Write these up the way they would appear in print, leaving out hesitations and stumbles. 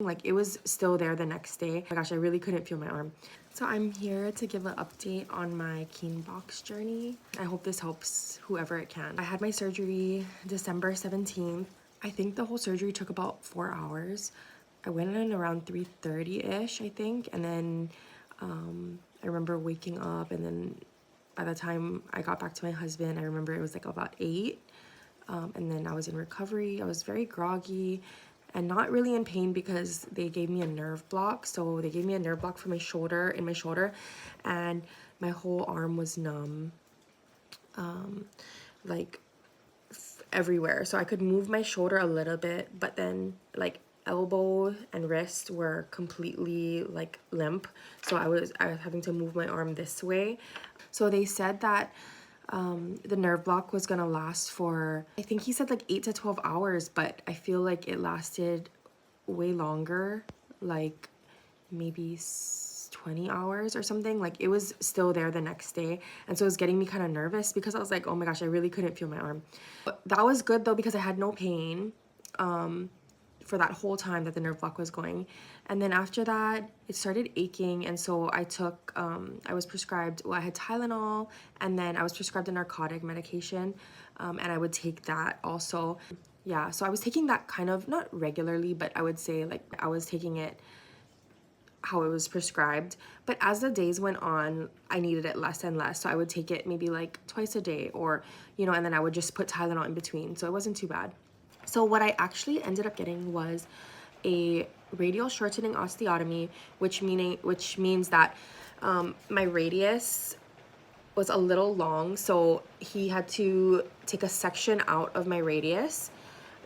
Like, it was still there the next day. Oh my gosh, I really couldn't feel my arm. So I'm here to give an update on my Kienbocks journey. I hope this helps whoever it can. I had my surgery December 17th. I think the whole surgery took about 4 hours. I went in around 3:30-ish, I think, and then I remember waking up, and then by the time I got back to my husband, I remember it was like about 8. And then I was in recovery. I was very groggy and not really in pain because they gave me a nerve block. So they gave me a nerve block for my shoulder, in my shoulder, and my whole arm was numb, like everywhere. So I could move my shoulder a little bit, but then like elbow and wrist were completely like limp. So I was having to move my arm this way. So they said that the nerve block was gonna last for, I think he said like 8 to 12 hours, but I feel like it lasted way longer, like maybe 20 hours or something. Like, it was still there the next day, and so it was getting me kind of nervous because I was like, oh my gosh, I really couldn't feel my arm. But that was good though, because I had no pain for that whole time that the nerve block was going. And then after that, it started aching, and so I took I was prescribed, well, I had Tylenol, and then I was prescribed a narcotic medication, and I would take that also. Yeah, so I was taking that kind of, not regularly, but I would say like I was taking it how it was prescribed. But as the days went on, I needed it less and less, so I would take it maybe like twice a day, or and then I would just put Tylenol in between, so it wasn't too bad. So what I actually ended up getting was a radial shortening osteotomy, which means that my radius was a little long, so he had to take a section out of my radius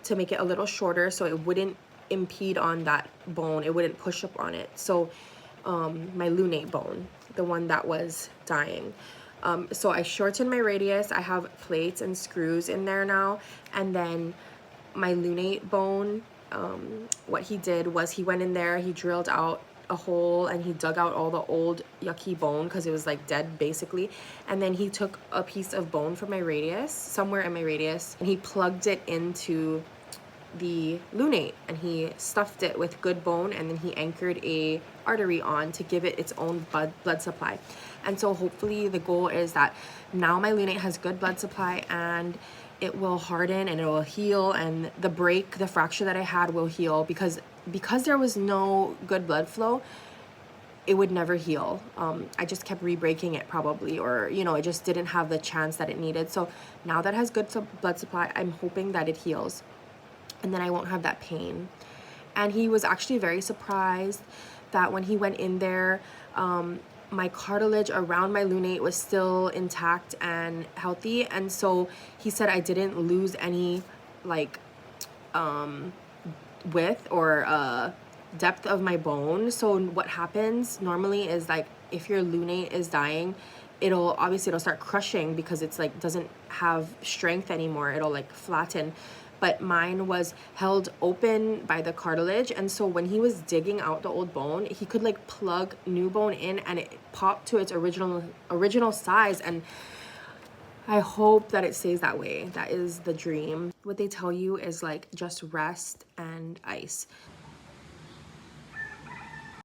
to make it a little shorter so it wouldn't impede on that bone, it wouldn't push up on it. So my lunate bone, the one that was dying. So I shortened my radius. I have plates and screws in there now, and then my lunate bone, what he did was he went in there, he drilled out a hole, and he dug out all the old yucky bone because it was like dead basically, and then he took a piece of bone from my radius, somewhere in my radius, and he plugged it into the lunate, and he stuffed it with good bone, and then he anchored a artery on to give it its own blood supply. And so hopefully the goal is that now my lunate has good blood supply, and it will harden and it will heal, and the fracture that I had will heal, because there was no good blood flow, it would never heal. I just kept re-breaking it probably, or it just didn't have the chance that it needed. So now that it has good blood supply, I'm hoping that it heals, and then I won't have that pain. And he was actually very surprised that when he went in there, my cartilage around my lunate was still intact and healthy, and so he said I didn't lose any like width or depth of my bone. So what happens normally is, like, if your lunate is dying, it'll start crushing because it's like doesn't have strength anymore, it'll like flatten. But mine was held open by the cartilage, and so when he was digging out the old bone, he could like plug new bone in, and it popped to its original size. And I hope that it stays that way. That is the dream. What they tell you is like just rest and ice.